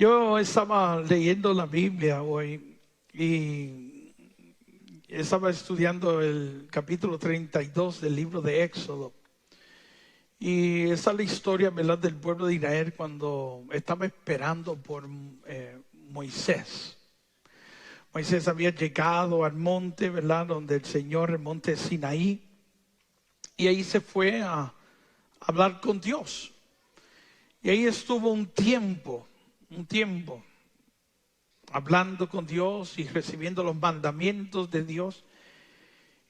Yo estaba leyendo la Biblia hoy y estaba estudiando el capítulo 32 del libro de Éxodo. Y esa es la historia, ¿verdad?, del pueblo de Israel cuando estaba esperando por Moisés. Moisés había llegado al monte, ¿verdad?, donde el Señor, el monte Sinaí, y ahí se fue a hablar con Dios. Y ahí estuvo un tiempo hablando con Dios y recibiendo los mandamientos de Dios.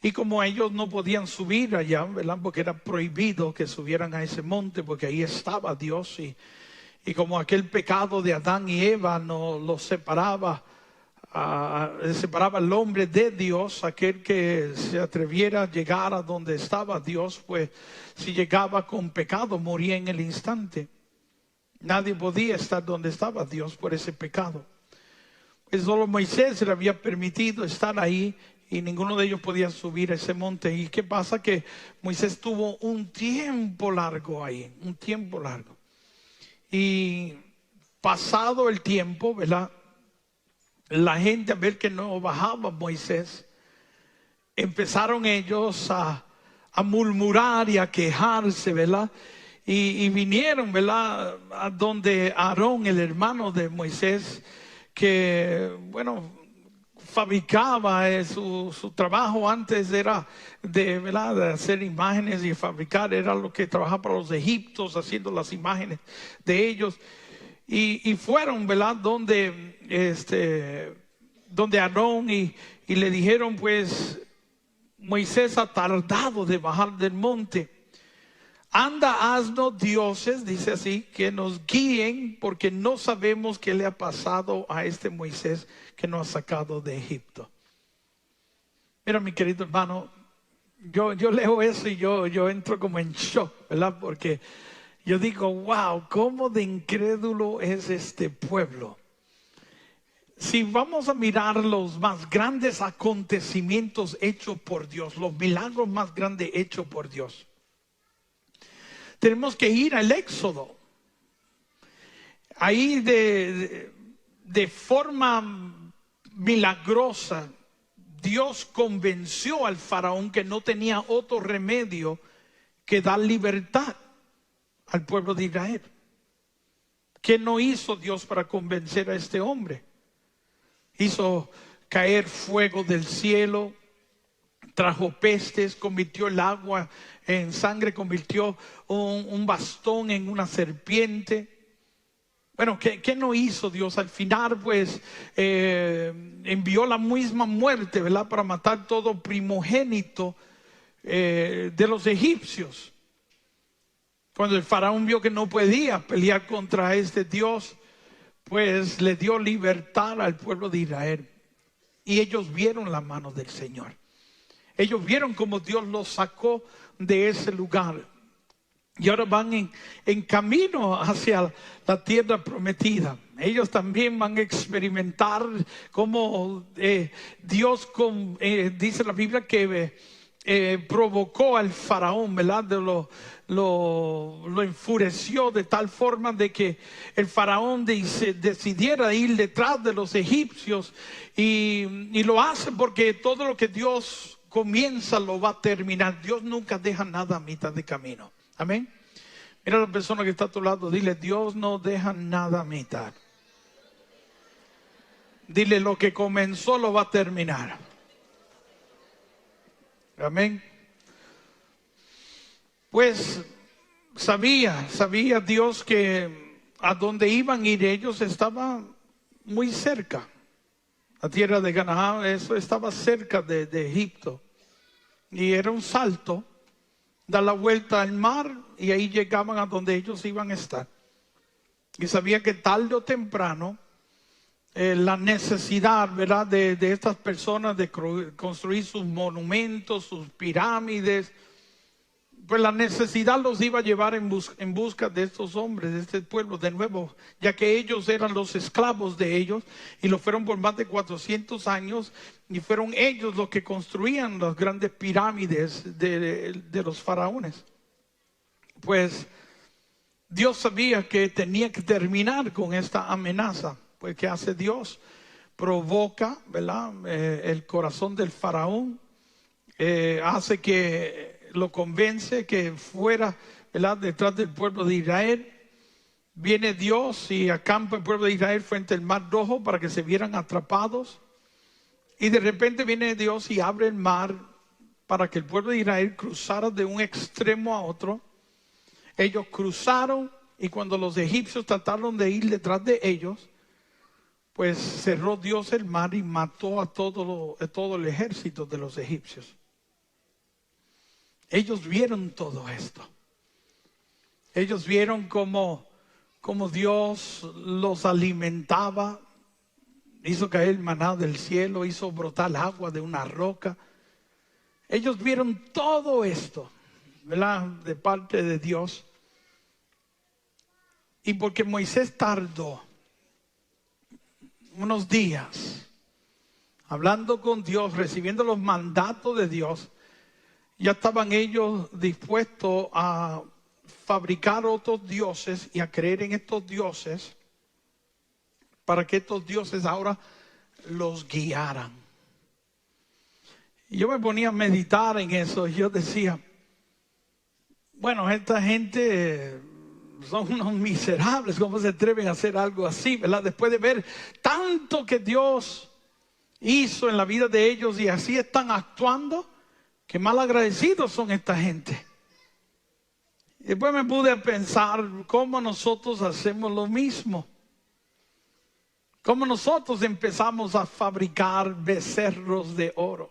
Y como ellos no podían subir allá, ¿verdad?, porque era prohibido que subieran a ese monte, porque ahí estaba Dios. Y como aquel pecado de Adán y Eva no los separaba, separaba al hombre de Dios, aquel que se atreviera a llegar a donde estaba Dios, pues si llegaba con pecado moría en el instante. Nadie podía estar donde estaba Dios por ese pecado. Pues solo Moisés se le había permitido estar ahí y ninguno de ellos podía subir a ese monte. ¿Y qué pasa? Que Moisés tuvo un tiempo largo ahí, un tiempo largo. Y pasado el tiempo, ¿verdad?, la gente, a ver que no bajaba Moisés, empezaron ellos a murmurar y a quejarse, ¿verdad? Y vinieron, ¿verdad?, a donde Aarón, el hermano de Moisés, que, bueno, fabricaba su trabajo antes era ¿verdad?, de hacer imágenes y fabricar, era lo que trabajaba para los egipcios, haciendo las imágenes de ellos. Y fueron, ¿verdad?, donde Aarón y le dijeron, pues Moisés ha tardado de bajar del monte. Anda, haznos dioses, dice así, que nos guíen, porque no sabemos qué le ha pasado a este Moisés que nos ha sacado de Egipto. Mira, mi querido hermano, yo leo eso y yo entro como en shock, ¿verdad? Porque yo digo, wow, cómo de incrédulo es este pueblo. Si vamos a mirar los más grandes acontecimientos hechos por Dios, los milagros más grandes hechos por Dios, tenemos que ir al Éxodo. Ahí de forma milagrosa, Dios convenció al faraón que no tenía otro remedio que dar libertad al pueblo de Israel. ¿Qué no hizo Dios para convencer a este hombre? Hizo caer fuego del cielo, trajo pestes, convirtió el agua en sangre, convirtió un bastón en una serpiente. Bueno, ¿qué no hizo Dios? Al final, pues, envió la misma muerte, ¿verdad?, para matar todo primogénito de los egipcios. Cuando el faraón vio que no podía pelear contra este Dios, pues le dio libertad al pueblo de Israel. Y ellos vieron la mano del Señor. Ellos vieron cómo Dios los sacó de ese lugar. Y ahora van en camino hacia la tierra prometida. Ellos también van a experimentar cómo Dios, dice la Biblia, que provocó al faraón, ¿verdad? Lo enfureció de tal forma de que el faraón decidiera ir detrás de los egipcios. Y lo hace porque todo lo que Dios comienza lo va a terminar. Dios nunca deja nada a mitad de camino. Amén. Mira a la persona que está a tu lado, dile, Dios no deja nada a mitad. Dile, lo que comenzó lo va a terminar. Amén. Pues sabía Dios que a donde iban a ir ellos estaba muy cerca. La tierra de Canaán, eso estaba cerca de Egipto. Y era un salto, dar la vuelta al mar y ahí llegaban a donde ellos iban a estar. Y sabía que tarde o temprano la necesidad, ¿verdad?, de estas personas de construir sus monumentos, sus pirámides, pues la necesidad los iba a llevar en busca de estos hombres, de este pueblo de nuevo, ya que ellos eran los esclavos de ellos y lo fueron por más de 400 años y fueron ellos los que construían las grandes pirámides de los faraones. Pues Dios sabía que tenía que terminar con esta amenaza. Pues ¿qué hace Dios? Provoca, ¿verdad? El corazón del faraón, hace que lo convence que fuera, ¿verdad?, detrás del pueblo de Israel. Viene Dios y acampa el pueblo de Israel frente al mar Rojo para que se vieran atrapados. Y de repente viene Dios y abre el mar para que el pueblo de Israel cruzara de un extremo a otro. Ellos cruzaron y cuando los egipcios trataron de ir detrás de ellos, pues cerró Dios el mar y mató a todo el ejército de los egipcios. Ellos vieron todo esto. Ellos vieron cómo Dios los alimentaba, hizo caer el maná del cielo, hizo brotar agua de una roca. Ellos vieron todo esto, ¿verdad?, de parte de Dios. Y porque Moisés tardó unos días hablando con Dios, recibiendo los mandatos de Dios, ya estaban ellos dispuestos a fabricar otros dioses y a creer en estos dioses para que estos dioses ahora los guiaran. Y yo me ponía a meditar en eso y yo decía, bueno, esta gente son unos miserables, ¿cómo se atreven a hacer algo así, verdad? Después de ver tanto que Dios hizo en la vida de ellos y así están actuando, qué mal agradecidos son esta gente. Y después me pude pensar cómo nosotros hacemos lo mismo. Cómo nosotros empezamos a fabricar becerros de oro.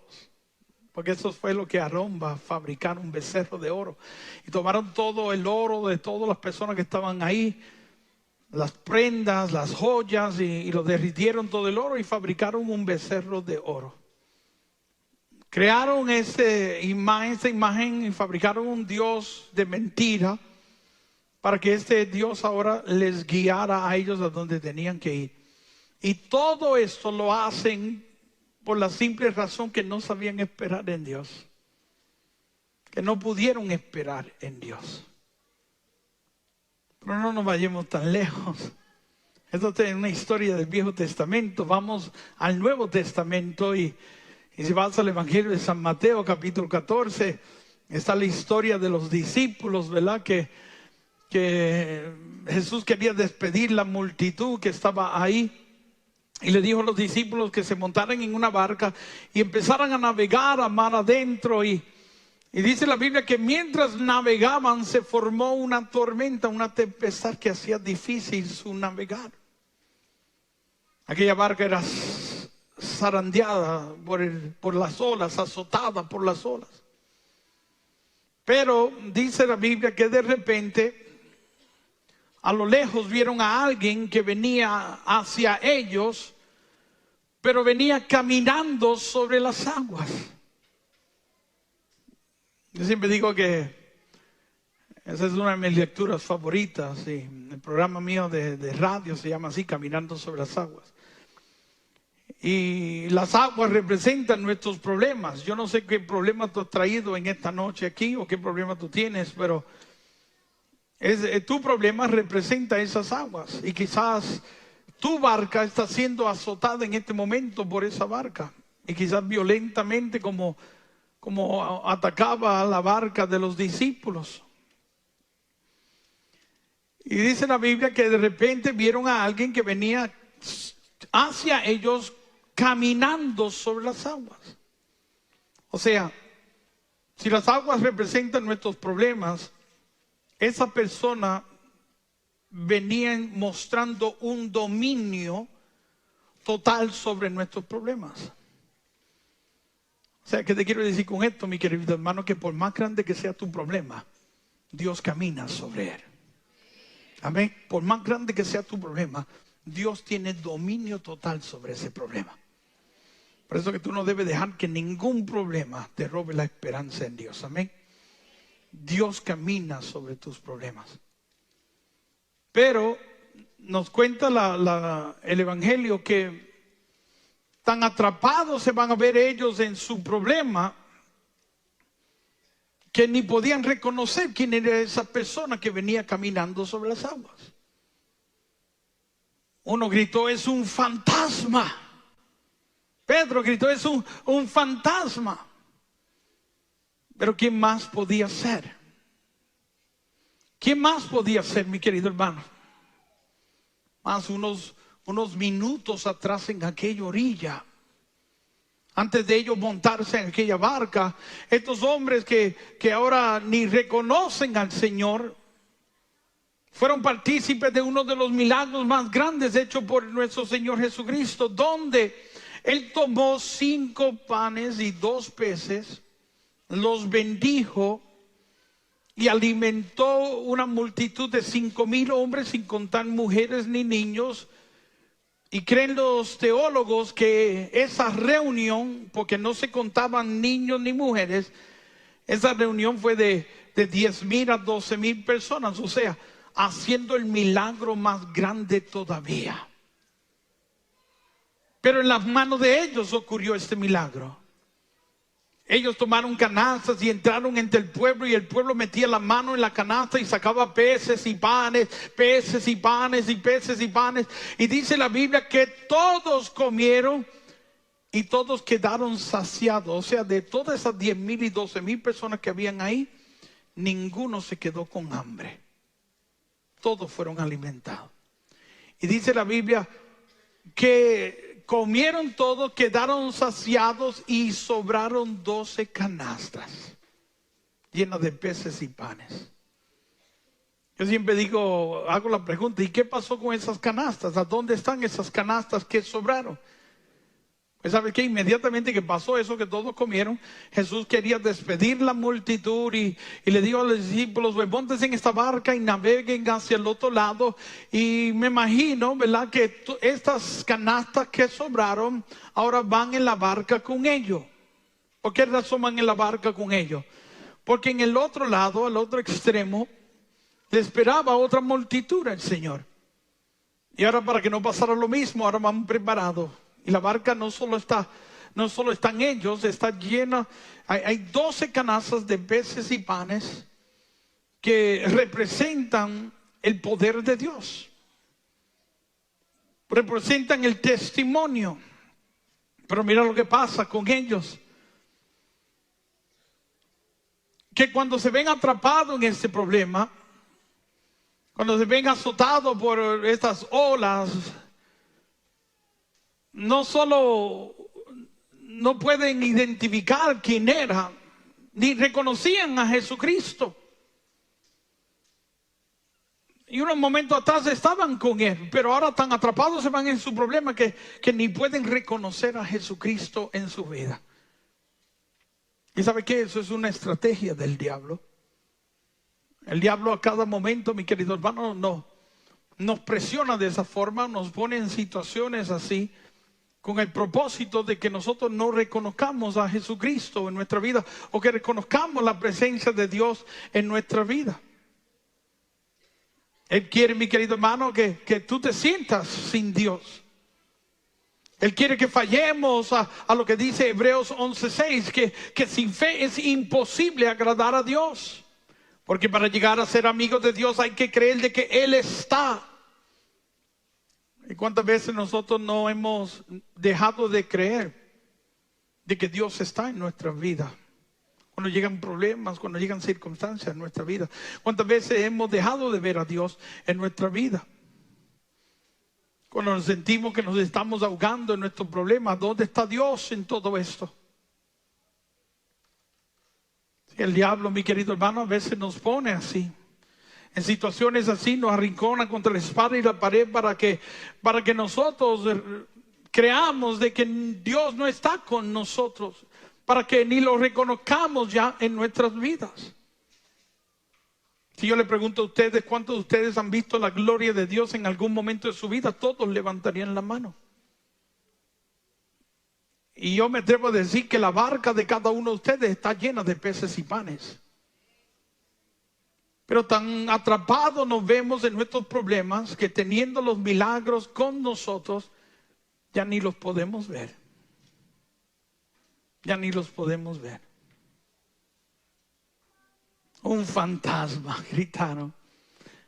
Porque eso fue lo que Aarón va a fabricar, un becerro de oro. Y tomaron todo el oro de todas las personas que estaban ahí, las prendas, las joyas, y lo derritieron todo el oro y fabricaron un becerro de oro. Crearon esa imagen y fabricaron un dios de mentira para que este dios ahora les guiara a ellos a donde tenían que ir. Y todo esto lo hacen por la simple razón que no sabían esperar en Dios. Que no pudieron esperar en Dios. Pero no nos vayamos tan lejos. Esto es una historia del Viejo Testamento. Vamos al Nuevo Testamento y si vas al Evangelio de San Mateo, capítulo 14, está la historia de los discípulos, ¿verdad? Que Jesús quería despedir la multitud que estaba ahí. Y le dijo a los discípulos que se montaran en una barca y empezaran a navegar a mar adentro. Y dice la Biblia que mientras navegaban se formó una tormenta, una tempestad que hacía difícil su navegar. Aquella barca era zarandeada por las olas, azotada por las olas. Pero dice la Biblia que de repente a lo lejos vieron a alguien que venía hacia ellos, pero venía caminando sobre las aguas. Yo siempre digo que esa es una de mis lecturas favoritas. Y el programa mío de radio se llama así, Caminando sobre las aguas. Y las aguas representan nuestros problemas. Yo no sé qué problema tú has traído en esta noche aquí o qué problema tú tienes, pero tu problema representa esas aguas. Y quizás tu barca está siendo azotada en este momento por esa barca. Y quizás violentamente como atacaba a la barca de los discípulos. Y dice la Biblia que de repente vieron a alguien que venía hacia ellos caminando sobre las aguas. O sea, si las aguas representan nuestros problemas, esa persona venía mostrando un dominio total sobre nuestros problemas. O sea, ¿qué te quiero decir con esto, mi querido hermano? Que por más grande que sea tu problema, Dios camina sobre él. Amén. Por más grande que sea tu problema, Dios tiene dominio total sobre ese problema. Por eso que tú no debes dejar que ningún problema te robe la esperanza en Dios. Amén. Dios camina sobre tus problemas. Pero nos cuenta el Evangelio que tan atrapados se van a ver ellos en su problema que ni podían reconocer quién era esa persona que venía caminando sobre las aguas. Uno gritó: es un fantasma. Pedro gritó: es un fantasma. Pero ¿quién más podía ser? ¿Quién más podía ser, mi querido hermano? Más unos minutos atrás, en aquella orilla, antes de ellos montarse en aquella barca, estos hombres que ahora ni reconocen al Señor, fueron partícipes de uno de los milagros más grandes hechos por nuestro Señor Jesucristo, donde Él tomó 5 panes y 2 peces, los bendijo y alimentó una multitud de 5,000 hombres, sin contar mujeres ni niños. Y creen los teólogos que esa reunión, porque no se contaban niños ni mujeres, esa reunión fue de 10,000 a 12,000 personas, o sea, haciendo el milagro más grande todavía. Pero en las manos de ellos ocurrió este milagro. Ellos tomaron canastas y entraron entre el pueblo, y el pueblo metía la mano en la canasta y sacaba peces y panes, peces y panes y peces y panes. Y dice la Biblia que todos comieron y todos quedaron saciados. O sea, de todas esas 10,000 y 12,000 personas que habían ahí, ninguno se quedó con hambre. Todos fueron alimentados. Y dice la Biblia que comieron todos, quedaron saciados y sobraron 12 canastas llenas de peces y panes. Yo siempre digo, hago la pregunta: ¿y qué pasó con esas canastas? ¿A dónde están esas canastas que sobraron? Pues ¿sabe qué? Inmediatamente que pasó eso, que todos comieron, Jesús quería despedir la multitud y le dijo a los discípulos: pues monten en esta barca y naveguen hacia el otro lado. Y me imagino, ¿verdad?, que estas canastas que sobraron ahora van en la barca con ellos. ¿Por qué razón van en la barca con ellos? Porque en el otro lado, al otro extremo, le esperaba otra multitud el Señor. Y ahora, para que no pasara lo mismo, ahora van preparados. Y la barca no solo están ellos, está llena. Hay 12 canastas de peces y panes que representan el poder de Dios, representan el testimonio. Pero mira lo que pasa con ellos, que cuando se ven atrapados en este problema, cuando se ven azotados por estas olas, no solo no pueden identificar quién era, ni reconocían a Jesucristo. Y unos momentos atrás estaban con Él, pero ahora están atrapados, se van en su problema, que ni pueden reconocer a Jesucristo en su vida. ¿Y sabe qué? Eso es una estrategia del diablo. El diablo a cada momento, mi querido hermano, nos presiona de esa forma, nos pone en situaciones así, con el propósito de que nosotros no reconozcamos a Jesucristo en nuestra vida, o que reconozcamos la presencia de Dios en nuestra vida. Él quiere, mi querido hermano, que tú te sientas sin Dios. Él quiere que fallemos a lo que dice Hebreos 11:6, que sin fe es imposible agradar a Dios. Porque para llegar a ser amigos de Dios hay que creer de que Él está. ¿Y cuántas veces nosotros no hemos dejado de creer de que Dios está en nuestra vida? Cuando llegan problemas, cuando llegan circunstancias en nuestra vida. ¿Cuántas veces hemos dejado de ver a Dios en nuestra vida? Cuando nos sentimos que nos estamos ahogando en nuestros problemas, ¿dónde está Dios en todo esto? El diablo, mi querido hermano, a veces nos pone así. En situaciones así nos arrincona contra la espada y la pared para que nosotros creamos de que Dios no está con nosotros, para que ni lo reconozcamos ya en nuestras vidas. Si yo le pregunto a ustedes, ¿cuántos de ustedes han visto la gloria de Dios en algún momento de su vida? Todos levantarían la mano. Y yo me atrevo a decir que la barca de cada uno de ustedes está llena de peces y panes. Pero tan atrapados nos vemos en nuestros problemas que, teniendo los milagros con nosotros, ya ni los podemos ver. Ya ni los podemos ver. Un fantasma, gritaron.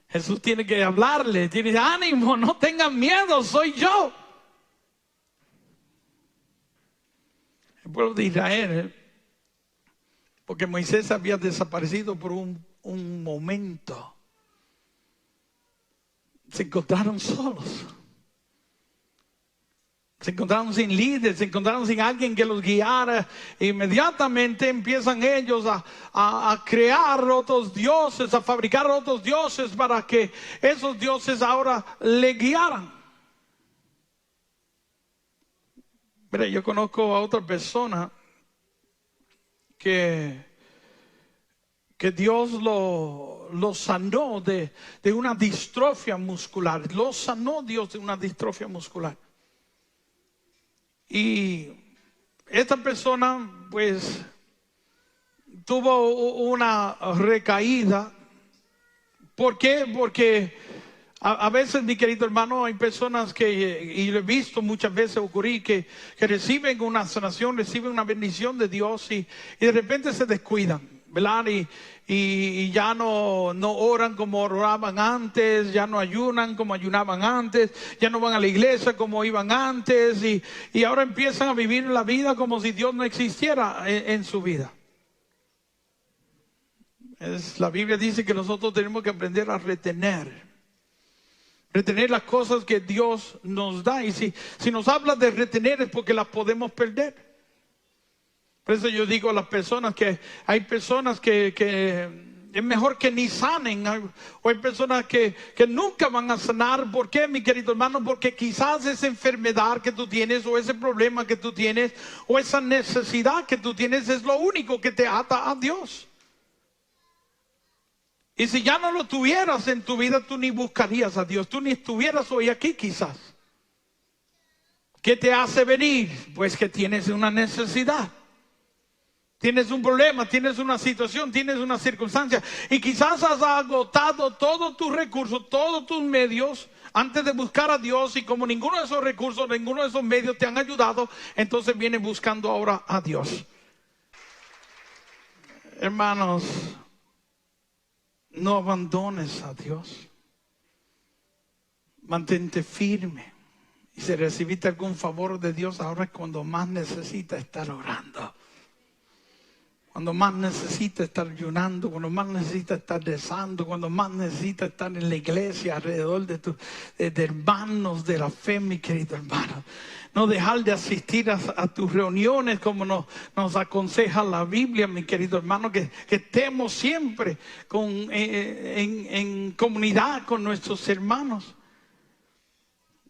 Jesús tiene que hablarle, tiene que decir, ánimo, no tengan miedo, soy yo. El pueblo de Israel, porque Moisés había desaparecido por un momento, se encontraron solos. Se encontraron sin líderes, se encontraron sin alguien que los guiara. Inmediatamente empiezan ellos a crear otros dioses, a fabricar otros dioses para que esos dioses ahora le guiaran. Mira, yo conozco a otra persona que Dios lo sanó de una distrofia muscular. Lo sanó Dios de una distrofia muscular. Y esta persona pues tuvo una recaída. ¿Por qué? Porque a veces, mi querido hermano, hay personas y lo he visto muchas veces ocurrir, que reciben una sanación, reciben una bendición de Dios y de repente se descuidan, ¿verdad? Y ya no oran como oraban antes, ya no ayunan como ayunaban antes, ya no van a la iglesia como iban antes y ahora empiezan a vivir la vida como si Dios no existiera en su vida. La Biblia dice que nosotros tenemos que aprender a retener las cosas que Dios nos da. Y si nos habla de retener es porque las podemos perder. Por eso yo digo a las personas que hay personas que es mejor que ni sanen, o hay personas que nunca van a sanar. ¿Por qué, mi querido hermano? Porque quizás esa enfermedad que tú tienes, o ese problema que tú tienes, o esa necesidad que tú tienes, es lo único que te ata a Dios. Y si ya no lo tuvieras en tu vida, tú ni buscarías a Dios, tú ni estuvieras hoy aquí quizás. ¿Qué te hace venir? Pues que tienes una necesidad. Tienes un problema, tienes una situación, tienes una circunstancia. Y quizás has agotado todos tus recursos, todos tus medios antes de buscar a Dios. Y como ninguno de esos recursos, ninguno de esos medios te han ayudado, entonces vienes buscando ahora a Dios. Hermanos, no abandones a Dios. Mantente firme. Y si recibiste algún favor de Dios, ahora es cuando más necesitas estar orando. Cuando más necesita estar ayunando, cuando más necesita estar rezando, cuando más necesita estar en la iglesia alrededor de hermanos de la fe, mi querido hermano. No dejar de asistir a tus reuniones como nos aconseja la Biblia, mi querido hermano, que estemos siempre en comunidad con nuestros hermanos.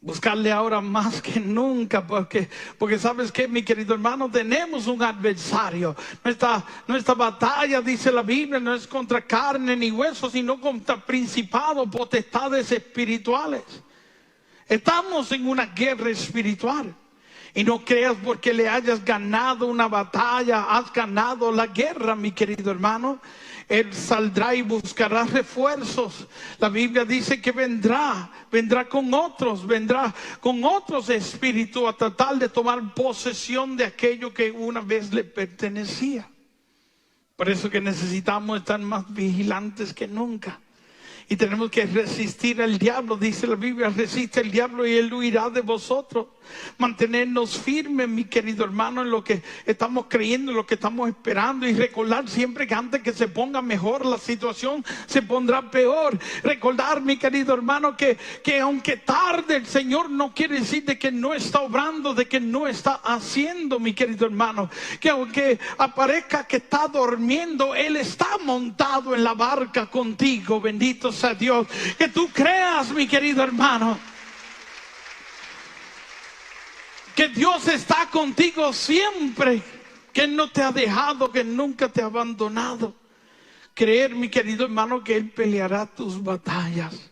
Buscarle ahora más que nunca, porque sabes que, mi querido hermano, tenemos un adversario. Nuestra batalla, dice la Biblia, no es contra carne ni hueso, sino contra principados, potestades espirituales. Estamos en una guerra espiritual. Y no creas porque le hayas ganado una batalla, has ganado la guerra, mi querido hermano. Él saldrá y buscará refuerzos. La Biblia dice que vendrá con otros espíritus a tratar de tomar posesión de aquello que una vez le pertenecía. Por eso que necesitamos estar más vigilantes que nunca. Y tenemos que resistir al diablo. Dice la Biblia, resiste al diablo y él huirá de vosotros. Mantenernos firmes, mi querido hermano, en lo que estamos creyendo, en lo que estamos esperando. Y recordar siempre que antes que se ponga mejor la situación, se pondrá peor. Recordar, mi querido hermano, que aunque tarde, el Señor no quiere decir de que no está obrando, de que no está haciendo, mi querido hermano. Que aunque aparezca que está durmiendo, Él está montado en la barca contigo. Bendito sea Dios. Que tú creas, mi querido hermano, que Dios está contigo siempre, que Él no te ha dejado, que nunca te ha abandonado. Creer, mi querido hermano, que Él peleará tus batallas.